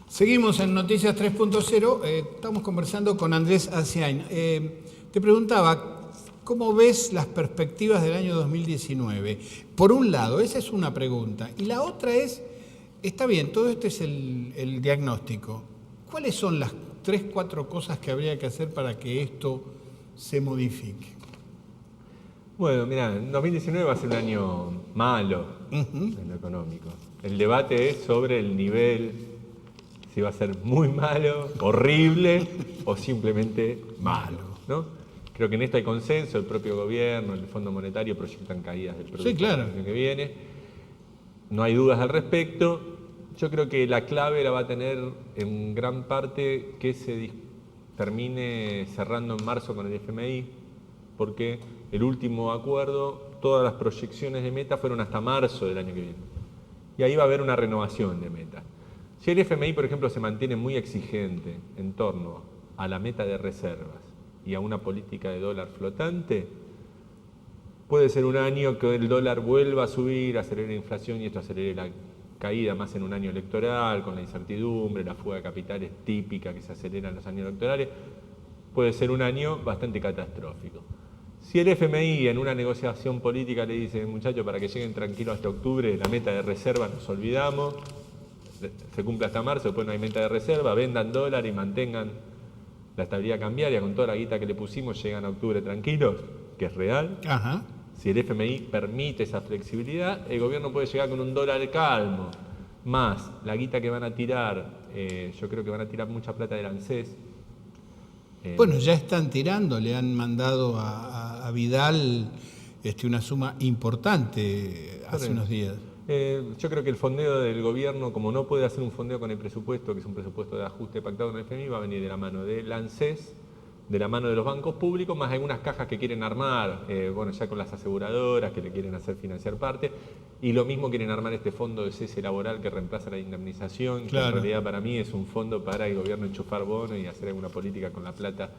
Seguimos en Noticias 3.0. Estamos conversando con Andrés Aciain. Te preguntaba, ¿cómo ves las perspectivas del año 2019? Por un lado, esa es una pregunta. Y la otra es, está bien, todo este es el diagnóstico. ¿Cuáles son las 3, 4 cosas que habría que hacer para que esto se modifique? Bueno, mira, 2019 va a ser un año malo en lo económico. El debate es sobre el nivel, si va a ser muy malo, horrible o simplemente malo, ¿no? Creo que en esto hay consenso, el propio gobierno, el Fondo Monetario proyectan caídas del producto Sí, claro. el año que viene. No hay dudas al respecto. Yo creo que la clave la va a tener en gran parte que se termine cerrando en marzo con el FMI, porque el último acuerdo, todas las proyecciones de meta fueron hasta marzo del año que viene. Y ahí va a haber una renovación de meta. Si el FMI, por ejemplo, se mantiene muy exigente en torno a la meta de reservas y a una política de dólar flotante, puede ser un año que el dólar vuelva a subir, acelere la inflación y esto acelere la caída más en un año electoral, con la incertidumbre, la fuga de capitales típica que se acelera en los años electorales. Puede ser un año bastante catastrófico. Si el FMI en una negociación política le dice, muchachos, para que lleguen tranquilos hasta octubre, la meta de reserva nos olvidamos, se cumple hasta marzo, después no hay meta de reserva, vendan dólar y mantengan la estabilidad cambiaria, con toda la guita que le pusimos, llegan a octubre tranquilos, que es real. Ajá. Si el FMI permite esa flexibilidad, el gobierno puede llegar con un dólar calmo, más la guita que van a tirar, yo creo que van a tirar mucha plata del ANSES. Bueno, ya están tirando, le han mandado a Vidal una suma importante hace unos días. Yo creo que el fondeo del gobierno, como no puede hacer un fondeo con el presupuesto, que es un presupuesto de ajuste pactado con el FMI, va a venir de la mano del ANSES, de la mano de los bancos públicos, más algunas cajas que quieren armar, bueno, ya con las aseguradoras que le quieren hacer financiar parte, y lo mismo quieren armar este fondo de cese laboral que reemplaza la indemnización, que en realidad para mí es un fondo para el gobierno enchufar bonos y hacer alguna política con la plata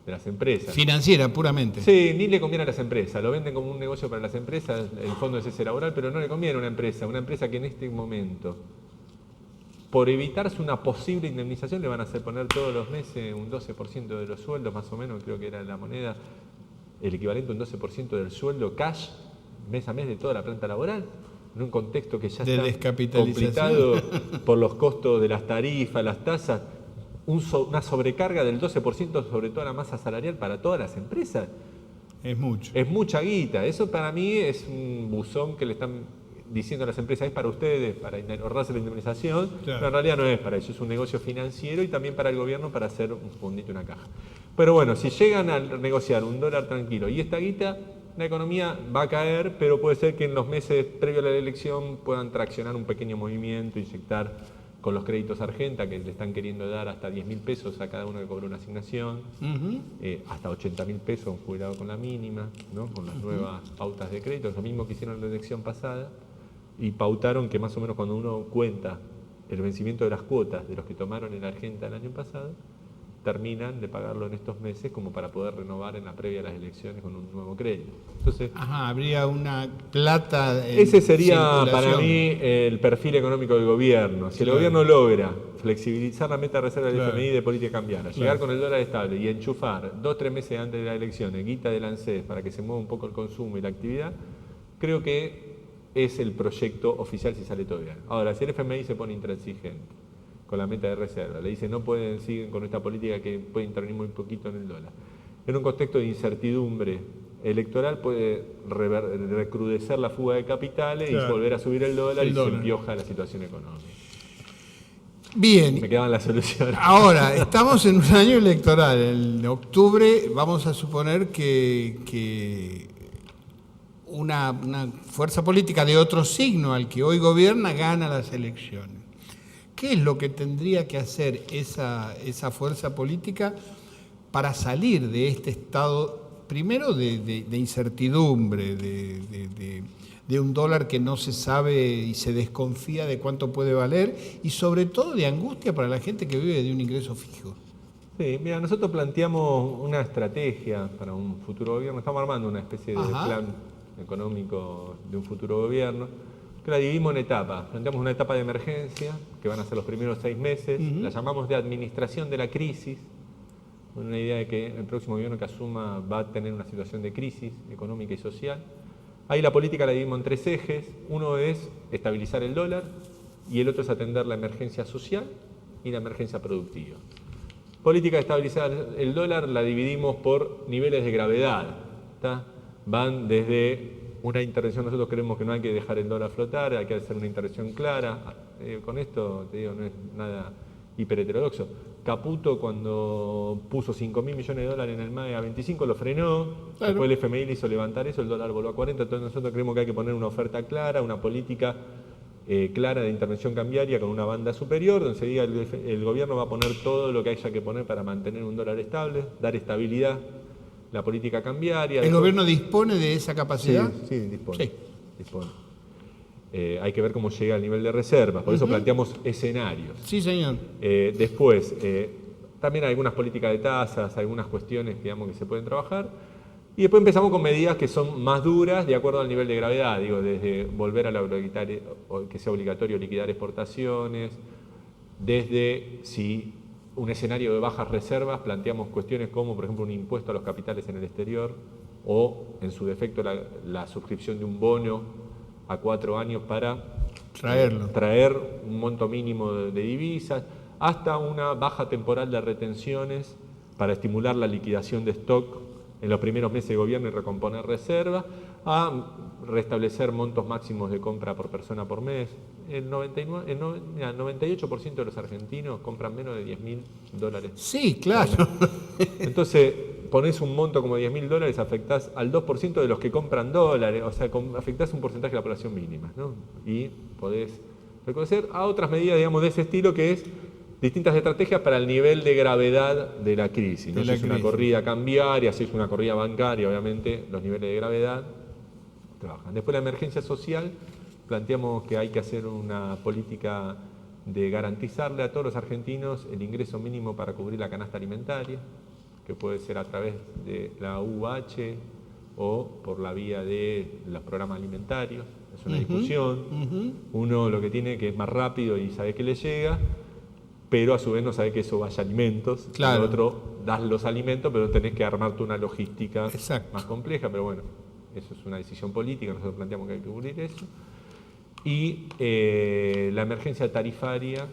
de las empresas. Financiera, puramente. Sí, ni le conviene a las empresas, lo venden como un negocio para las empresas, el fondo de cese laboral, pero no le conviene a una empresa que en este momento, por evitarse una posible indemnización, le van a hacer poner todos los meses un 12% de los sueldos, más o menos, creo que era la moneda, el equivalente a un 12% del sueldo cash, mes a mes de toda la planta laboral, en un contexto que ya está complicado por los costos de las tarifas, las tasas, una sobrecarga del 12% sobre toda la masa salarial para todas las empresas. Es mucho. Es mucha guita. Eso para mí es un buzón que le están diciendo a las empresas, es para ustedes, para ahorrarse la indemnización, claro. Pero en realidad no es para ellos, es un negocio financiero y también para el gobierno para hacer un fondito, una caja. Pero bueno, si llegan a negociar un dólar tranquilo y esta guita, la economía va a caer, pero puede ser que en los meses previos a la elección puedan traccionar un pequeño movimiento, inyectar con los créditos Argenta, que le están queriendo dar hasta 10.000 pesos a cada uno que cobró una asignación, hasta 80.000 pesos un jubilado con la mínima, ¿no? Con las nuevas pautas de crédito, es lo mismo que hicieron en la elección pasada, y pautaron que más o menos cuando uno cuenta el vencimiento de las cuotas de los que tomaron en Argenta el año pasado, terminan de pagarlo en estos meses como para poder renovar en la previa a las elecciones con un nuevo crédito. Entonces, habría una plata en ese sería circulación. Para mí el perfil económico del gobierno. Si el gobierno logra flexibilizar la meta de reserva del FMI de política cambiaria, llegar con el dólar estable y enchufar 2-3 meses antes de las elecciones guita del ANSES para que se mueva un poco el consumo y la actividad, creo que es el proyecto oficial si sale todo bien. Ahora, si el FMI se pone intransigente con la meta de reserva, le dice no pueden seguir con esta política que puede intervenir muy poquito en el dólar, en un contexto de incertidumbre electoral puede recrudecer la fuga de capitales y volver a subir el dólar y se empioja la situación económica. Bien. Me quedaban las soluciones. Ahora, estamos en un año electoral. En octubre vamos a suponer que una fuerza política de otro signo al que hoy gobierna gana las elecciones. ¿Qué es lo que tendría que hacer esa fuerza política para salir de este estado, primero de incertidumbre, de un dólar que no se sabe y se desconfía de cuánto puede valer, y sobre todo de angustia para la gente que vive de un ingreso fijo? Sí, mira, nosotros planteamos una estrategia para un futuro gobierno, estamos armando una especie de plan económico de un futuro gobierno. que la dividimos en etapas. Planteamos una etapa de emergencia, que van a ser los primeros 6 meses, la llamamos de administración de la crisis, con una idea de que el próximo gobierno que asuma va a tener una situación de crisis económica y social. Ahí la política la dividimos en 3 ejes. Uno es estabilizar el dólar y el otro es atender la emergencia social y la emergencia productiva. Política de estabilizar el dólar la dividimos por niveles de gravedad, ¿tá? Van desde una intervención, nosotros creemos que no hay que dejar el dólar flotar, hay que hacer una intervención clara. Con esto, te digo, no es nada hiperheterodoxo. Caputo, cuando puso 5.000 millones de dólares en el MAE a 25, lo frenó. Claro. Después el FMI le hizo levantar eso, el dólar volvió a 40. Entonces nosotros creemos que hay que poner una oferta clara, una política clara de intervención cambiaria con una banda superior, donde se diga el gobierno va a poner todo lo que haya que poner para mantener un dólar estable, dar estabilidad, la política cambiaria. ¿El gobierno dispone de esa capacidad? Sí, dispone. Sí. Dispone. Hay que ver cómo llega al nivel de reservas, por eso planteamos escenarios. Sí, señor. Después, también hay algunas políticas de tasas, algunas cuestiones digamos, que se pueden trabajar. Y después empezamos con medidas que son más duras de acuerdo al nivel de gravedad, digo, desde volver a que sea obligatorio liquidar exportaciones, desde si un escenario de bajas reservas, planteamos cuestiones como, por ejemplo, un impuesto a los capitales en el exterior o, en su defecto, la suscripción de un bono a 4 años para traer un monto mínimo de divisas, hasta una baja temporal de retenciones para estimular la liquidación de stock en los primeros meses de gobierno y recomponer reservas, a restablecer montos máximos de compra por persona por mes. El 98% de los argentinos compran menos de $10.000. Sí, claro. Entonces, ponés un monto como $10.000, afectás al 2% de los que compran dólares, o sea, afectás un porcentaje de la población mínima, ¿no? Y podés reconocer a otras medidas, digamos, de ese estilo, que es distintas estrategias para el nivel de gravedad de la crisis. ¿No? Si es una corrida cambiaria, si es una corrida bancaria, obviamente los niveles de gravedad trabajan. Después la emergencia social, planteamos que hay que hacer una política de garantizarle a todos los argentinos el ingreso mínimo para cubrir la canasta alimentaria, que puede ser a través de la UH o por la vía de los programas alimentarios. Es una discusión. Uno lo que tiene que es más rápido y sabe que le llega, pero a su vez no sabe que eso vaya a alimentos. Claro. El otro das los alimentos, pero tenés que armarte una logística más compleja. Pero bueno, eso es una decisión política, nosotros planteamos que hay que cubrir eso. Y la emergencia tarifaria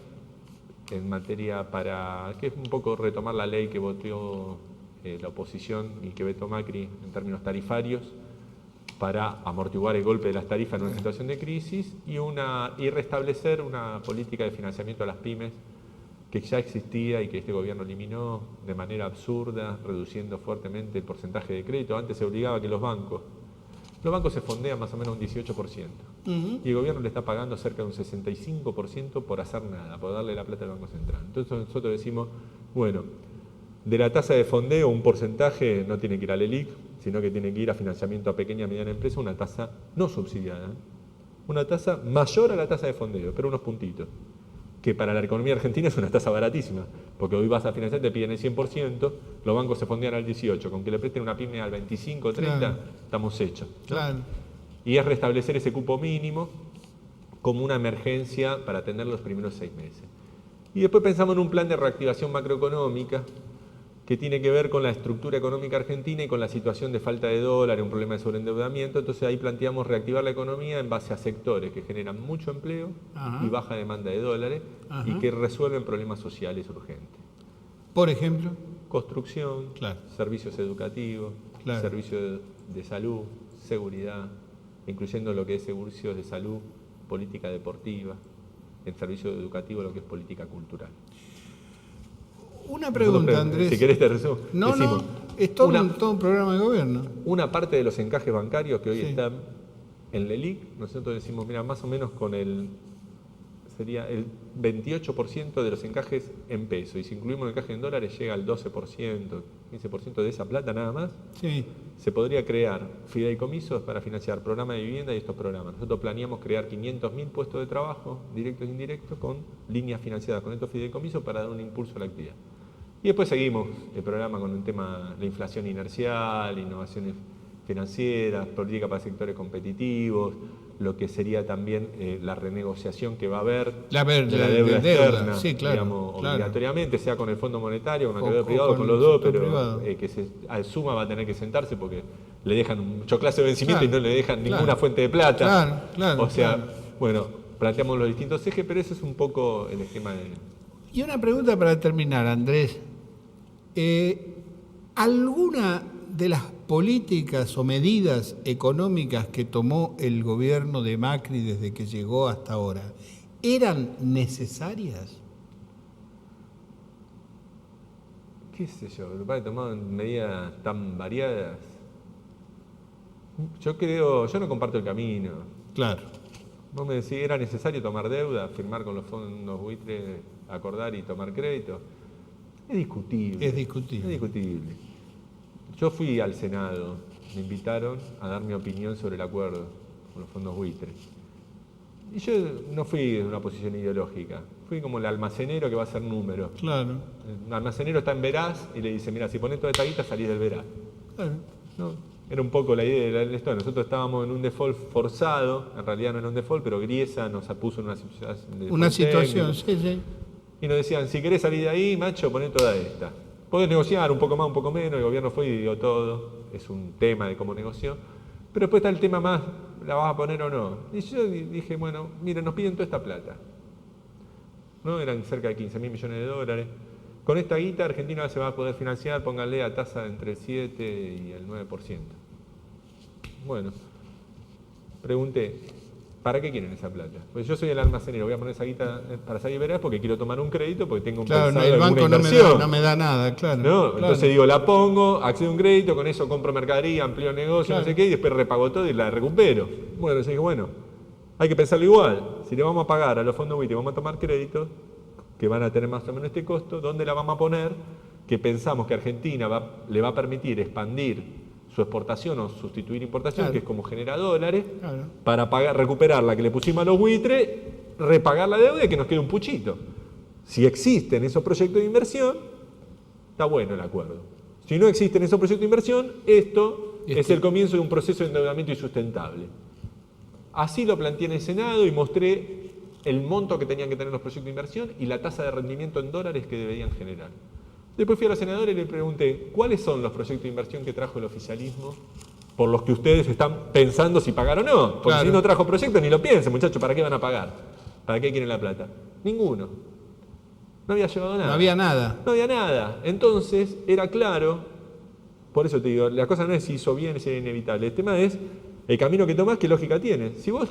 en materia que es un poco retomar la ley que votó la oposición y que vetó Macri en términos tarifarios, para amortiguar el golpe de las tarifas en una situación de crisis y restablecer una política de financiamiento a las pymes que ya existía y que este gobierno eliminó de manera absurda, reduciendo fuertemente el porcentaje de crédito. Antes se obligaba a que los bancos se fondean más o menos un 18%. Y el gobierno le está pagando cerca de un 65% por hacer nada, por darle la plata al Banco Central. Entonces nosotros decimos, bueno, de la tasa de fondeo un porcentaje no tiene que ir al ELIC, sino que tiene que ir a financiamiento a pequeña y mediana empresa, una tasa no subsidiada, una tasa mayor a la tasa de fondeo, pero unos puntitos, que para la economía argentina es una tasa baratísima, porque hoy vas a financiar, te piden el 100%, los bancos se fondean al 18%, con que le presten una pyme al 25, 30, claro, estamos hechos, ¿no? Claro. Y es restablecer ese cupo mínimo como una emergencia para atender los primeros 6 meses. Y después pensamos en un plan de reactivación macroeconómica que tiene que ver con la estructura económica argentina y con la situación de falta de dólar, un problema de sobreendeudamiento. Entonces ahí planteamos reactivar la economía en base a sectores que generan mucho empleo y baja demanda de dólares y que resuelven problemas sociales urgentes. Por ejemplo, construcción, servicios educativos, servicios de salud, seguridad, incluyendo lo que es servicios de salud, política deportiva, en servicio educativo lo que es política cultural. Una pregunta, Andrés. Si querés te resumo. No, es todo un programa de gobierno. Una parte de los encajes bancarios que hoy están en la ELIC, nosotros decimos, mira, más o menos sería el 28% de los encajes en pesos. Y si incluimos el encaje en dólares llega al 12%, 15% de esa plata nada más. Sí. Se podría crear fideicomisos para financiar programas de vivienda y estos programas. Nosotros planeamos crear 500.000 puestos de trabajo, directos e indirectos, con líneas financiadas con estos fideicomisos para dar un impulso a la actividad. Y después seguimos el programa con un tema, la inflación inercial, innovaciones financieras, política para sectores competitivos, lo que sería también la renegociación que va a haber de la deuda externa, sí, claro, digamos, claro. obligatoriamente, sea con el Fondo Monetario, con el acreedor O privado, con con el los dos, sector pero privado. que a suma va a tener que sentarse porque le dejan mucho clase de vencimiento Claro, y no le dejan claro. ninguna fuente de plata. Claro, O sea, claro. bueno, planteamos los distintos ejes, pero ese es un poco el esquema de... Y una pregunta para terminar, Andrés. ¿Alguna de las políticas o medidas económicas que tomó el gobierno de Macri desde que llegó hasta ahora eran necesarias? ¿Qué sé yo? Para tomar medidas tan variadas. Yo no comparto el camino. Claro. Vos me decís, ¿era necesario tomar deuda, firmar con los fondos buitres, acordar y tomar crédito? Es discutible. Es discutible. Es discutible. Yo fui al Senado, me invitaron a dar mi opinión sobre el acuerdo con los fondos buitres. Y yo no fui de una posición ideológica, fui como el almacenero que va a hacer números. Claro. El almacenero está en Veraz y le dice, mira, si pones toda esta guita salís del Veraz. Claro. ¿No? Era un poco la idea de esto. Nosotros estábamos en un default forzado, en realidad no era un default, pero Griesa nos puso en una situación, técnico. sí. Y nos decían, si querés salir de ahí, macho, poné toda esta. Podés negociar un poco más, un poco menos, el gobierno fue y dio todo, es un tema de cómo negoció. Pero después está el tema más, ¿la vas a poner o no? Y yo dije, bueno, miren, nos piden toda esta plata. ¿No? Eran cerca de 15.000 millones de dólares. Con esta guita Argentina se va a poder financiar, pónganle a tasa entre el 7 y el 9%. Bueno, pregunté, ¿para qué quieren esa plata? Pues yo soy el almacenero, voy a poner esa guita para salir Veraz porque quiero tomar un crédito, porque tengo un Claro, pensado el banco alguna inversión. no me da nada, claro. ¿No? Claro. Entonces digo, la pongo, accedo a un crédito, con eso compro mercadería, amplío negocio, Claro. no sé qué, y después repago todo y la recupero. Bueno, yo dije, bueno, hay que pensarlo igual. Si le vamos a pagar a los fondos buitres, vamos a tomar créditos, que van a tener más o menos este costo, ¿dónde la vamos a poner? Que pensamos que Argentina le va a permitir expandir su exportación o sustituir importación, Claro. que es como genera dólares, Claro. para recuperar la que le pusimos a los buitres, repagar la deuda y que nos quede un puchito. Si existen esos proyectos de inversión, está bueno el acuerdo. Si no existen esos proyectos de inversión, esto es el comienzo de un proceso de endeudamiento insustentable. Así lo planteé en el Senado y mostré el monto que tenían que tener los proyectos de inversión y la tasa de rendimiento en dólares que deberían generar. Después fui a la senadora y le pregunté, ¿cuáles son los proyectos de inversión que trajo el oficialismo por los que ustedes están pensando si pagar o no? Porque Claro. si no trajo proyectos, ni lo piensen, muchachos, ¿para qué van a pagar? ¿Para qué quieren la plata? Ninguno. No había llevado nada. No había nada. No había nada. Entonces, era claro, por eso te digo, la cosa no es si hizo bien, si era inevitable. El tema es el camino que tomás, qué lógica tiene. Si vos,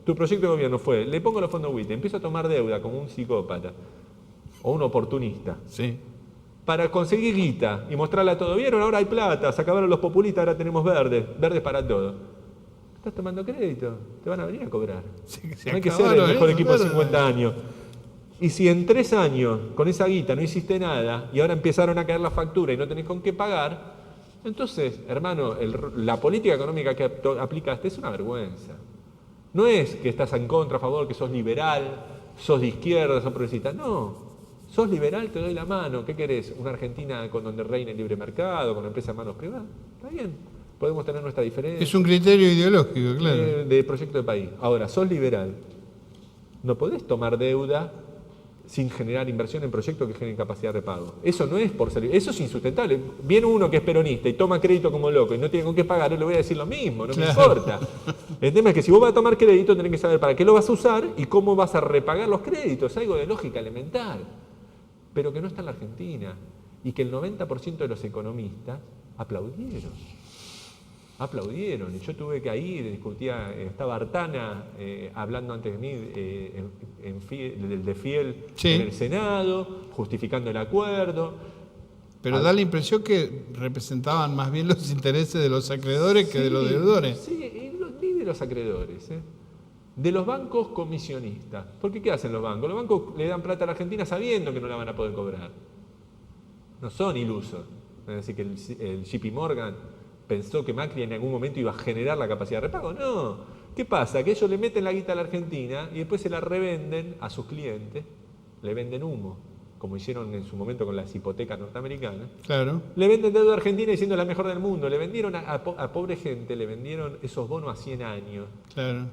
tu proyecto de gobierno fue, le pongo los fondos buitres, empiezo a tomar deuda como un psicópata o un oportunista, Sí. para conseguir guita y mostrarla todo. ¿Vieron? Ahora hay plata, se acabaron los populistas, ahora tenemos verdes para todo. Estás tomando crédito, te van a venir a cobrar. Se No hay que ser el acabaron, mejor ¿eh? equipo de Claro. 50 años. Y si en 3 años con esa guita no hiciste nada y ahora empezaron a caer la factura y no tenés con qué pagar, entonces, hermano, la política económica que aplicaste es una vergüenza. No es que estás en contra, a favor, que sos liberal, sos de izquierda, sos progresista. No. Sos liberal, te doy la mano. ¿Qué querés? ¿Una Argentina con donde reine el libre mercado, con empresas en manos privadas? Está bien. Podemos tener nuestra diferencia. Es un criterio ideológico, claro. De proyecto de país. Ahora, sos liberal. No podés tomar deuda sin generar inversión en proyectos que generen capacidad de pago. Eso no es por ser... Eso es insustentable. Viene uno que es peronista y toma crédito como loco y no tiene con qué pagar, yo le voy a decir lo mismo, no me importa. El tema es que si vos vas a tomar crédito, tenés que saber para qué lo vas a usar y cómo vas a repagar los créditos. Algo de lógica elemental. Pero que no está en la Argentina. Y que el 90% de los economistas aplaudieron. Y yo tuve que ir, discutía, estaba Artana hablando antes de mí del Fiel Sí. en el Senado, justificando el acuerdo. Pero da la impresión que representaban más bien los intereses de los acreedores que de los deudores. Sí, ni de los acreedores, de los bancos comisionistas. Porque ¿qué hacen los bancos? Los bancos le dan plata a la Argentina sabiendo que no la van a poder cobrar. No son ilusos. Es decir, que el JP Morgan pensó que Macri en algún momento iba a generar la capacidad de repago. No. ¿Qué pasa? Que ellos le meten la guita a la Argentina y después se la revenden a sus clientes, le venden humo, como hicieron en su momento con las hipotecas norteamericanas. Claro. Le venden deuda a Argentina diciendo la mejor del mundo. Le vendieron a pobre gente, le vendieron esos bonos a 100 años. Claro.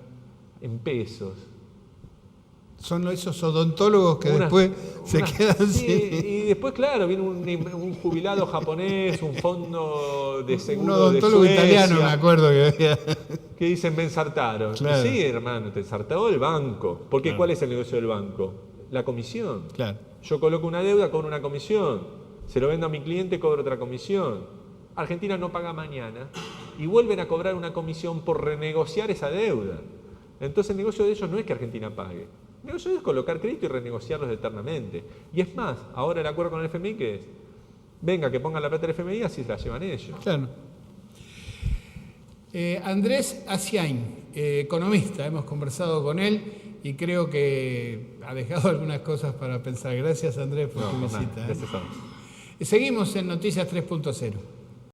en pesos. Son esos odontólogos que después se quedan sí, sin... y después, claro, viene un jubilado japonés, un fondo de seguro Un odontólogo de Suecia, italiano, me acuerdo que había. que dicen, me ensartaron. Claro. Sí, hermano, te ensartó el banco. Porque Claro. ¿cuál es el negocio del banco? La comisión. Claro. Yo coloco una deuda, cobro una comisión. Se lo vendo a mi cliente, cobro otra comisión. Argentina no paga mañana y vuelven a cobrar una comisión por renegociar esa deuda. Entonces el negocio de ellos no es que Argentina pague. El negocio es colocar crédito y renegociarlos eternamente. Y es más, ahora el acuerdo con el FMI que es, venga, que pongan la plata del FMI, así se la llevan ellos. Claro. Andrés Asiain, economista, hemos conversado con él y creo que ha dejado algunas cosas para pensar. Gracias, Andrés, por tu visita. Gracias a vos. Seguimos en Noticias 3.0.